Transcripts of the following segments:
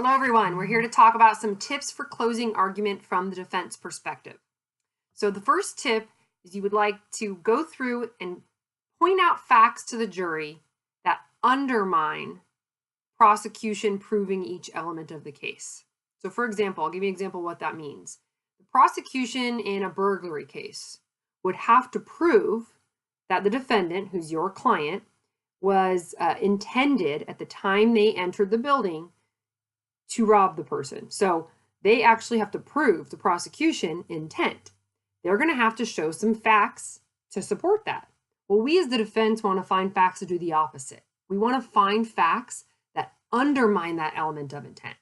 Hello, everyone. We're here to talk about some tips for closing argument from the defense perspective. So the first tip is you would like to go through and point out facts to the jury that undermine prosecution proving each element of the case. So for example, I'll give you an example of what that means. The prosecution in a burglary case would have to prove that the defendant, who's your client, was intended at the time they entered the building to rob the person. So they actually have to prove the prosecution intent. They're going to have to show some facts to support that. Well, we as the defense want to find facts to do the opposite. We want to find facts that undermine that element of intent.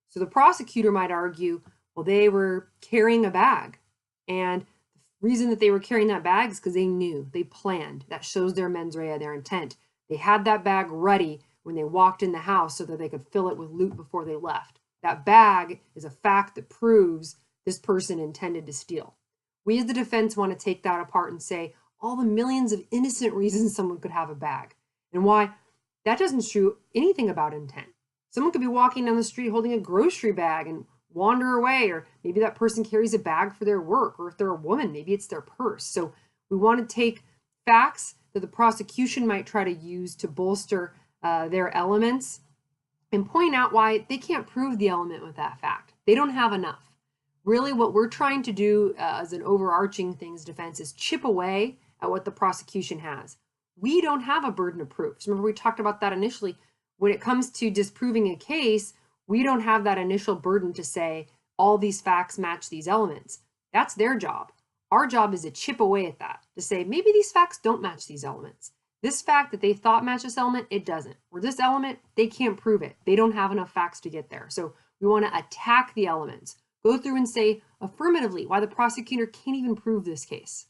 So the prosecutor might argue, well, they were carrying a bag. And the reason that they were carrying that bag is because they knew, they planned. That shows their mens rea, their intent. They had that bag ready when they walked in the house so that they could fill it with loot before they left. That bag is a fact that proves this person intended to steal. We as the defense want to take that apart and say all the millions of innocent reasons someone could have a bag and why that doesn't show anything about intent. Someone could be walking down the street holding a grocery bag and wander away, or maybe that person carries a bag for their work, or if they're a woman, maybe it's their purse. So we want to take facts that the prosecution might try to use to bolster their elements and point out why they can't prove the element with that fact. They don't have enough. Really, what we're trying to do as an overarching things defense is chip away at what the prosecution has. We don't have a burden of proof. So remember, we talked about that initially. When it comes to disproving a case, we don't have that initial burden to say all these facts match these elements. That's their job. Our job is to chip away at that, to say maybe these facts don't match these elements. This fact that they thought matched this element, it doesn't. Or this element, they can't prove it. They don't have enough facts to get there. So we want to attack the elements. Go through and say affirmatively why the prosecutor can't even prove this case.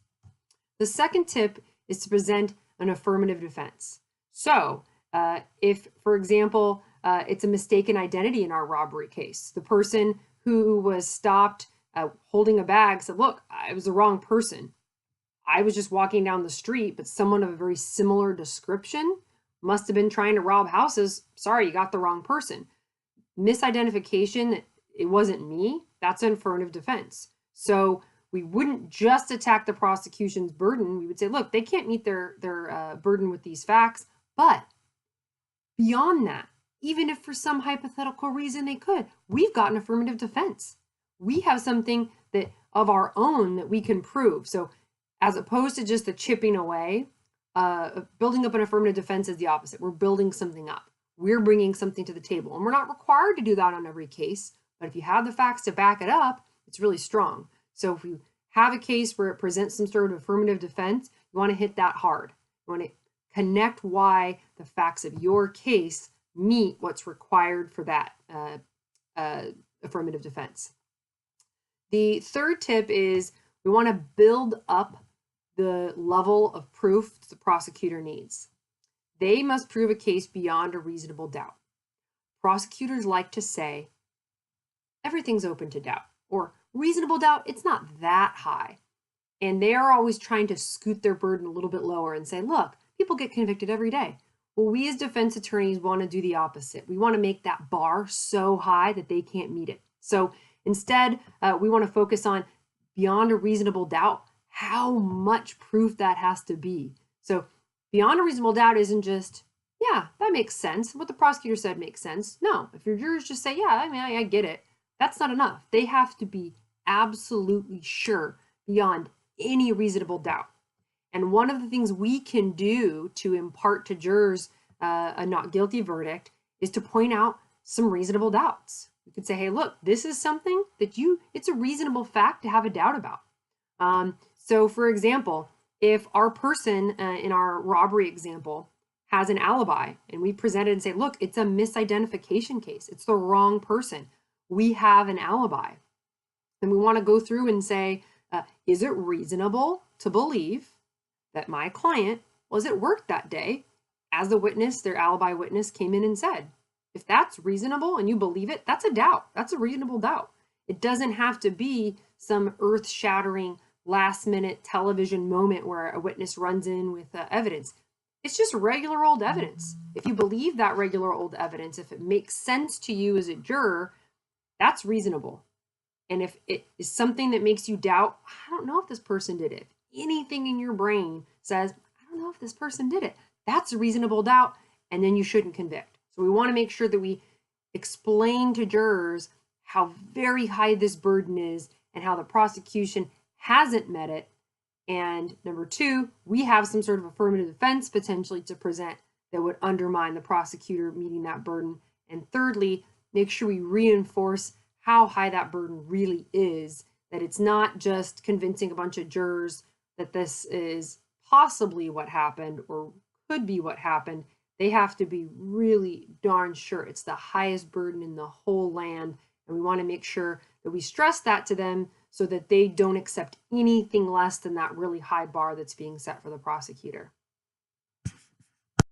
The second tip is to present an affirmative defense. So if, for example, it's a mistaken identity in our robbery case, the person who was stopped holding a bag said, look, I was the wrong person. I was just walking down the street, but someone of a very similar description must have been trying to rob houses. Sorry, you got the wrong person. Misidentification, it wasn't me. That's an affirmative defense. So we wouldn't just attack the prosecution's burden. We would say, look, they can't meet their burden with these facts. But beyond that, even if for some hypothetical reason they could, we've got an affirmative defense. We have something that of our own that we can prove. So as opposed to just the chipping away, building up an affirmative defense is the opposite. We're building something up. We're bringing something to the table. And we're not required to do that on every case. But if you have the facts to back it up, it's really strong. So if you have a case where it presents some sort of affirmative defense, you want to hit that hard. You want to connect why the facts of your case meet what's required for that affirmative defense. The third tip is we want to build up the level of proof the prosecutor needs. They must prove a case beyond a reasonable doubt. Prosecutors like to say, everything's open to doubt, or reasonable doubt, it's not that high. And they are always trying to scoot their burden a little bit lower and say, look, people get convicted every day. Well, we as defense attorneys want to do the opposite. We want to make that bar so high that they can't meet it. So instead, we want to focus on beyond a reasonable doubt, how much proof that has to be. So beyond a reasonable doubt isn't just, yeah, that makes sense. What the prosecutor said makes sense. No, if your jurors just say, yeah, I mean, I get it, that's not enough. They have to be absolutely sure beyond any reasonable doubt. And one of the things we can do to impart to jurors a not guilty verdict is to point out some reasonable doubts. You could say, hey, look, this is something that it's a reasonable fact to have a doubt about. So for example, if our person in our robbery example has an alibi and we present it and say, look, it's a misidentification case. It's the wrong person. We have an alibi. And we want to go through and say, is it reasonable to believe that my client was at work that day as the witness, their alibi witness came in and said? If that's reasonable and you believe it, that's a doubt. That's a reasonable doubt. It doesn't have to be some earth-shattering last-minute television moment where a witness runs in with evidence. It's just regular old evidence. If you believe that regular old evidence, if it makes sense to you as a juror, that's reasonable. And if it is something that makes you doubt, I don't know if this person did it. If anything in your brain says, I don't know if this person did it, that's a reasonable doubt, and then you shouldn't convict. So we want to make sure that we explain to jurors how very high this burden is and how the prosecution hasn't met it. And number two, we have some sort of affirmative defense potentially to present that would undermine the prosecutor meeting that burden. And thirdly, make sure we reinforce how high that burden really is, that it's not just convincing a bunch of jurors that this is possibly what happened or could be what happened. They have to be really darn sure it's the highest burden in the whole land. And we want to make sure that we stress that to them so that they don't accept anything less than that really high bar that's being set for the prosecutor.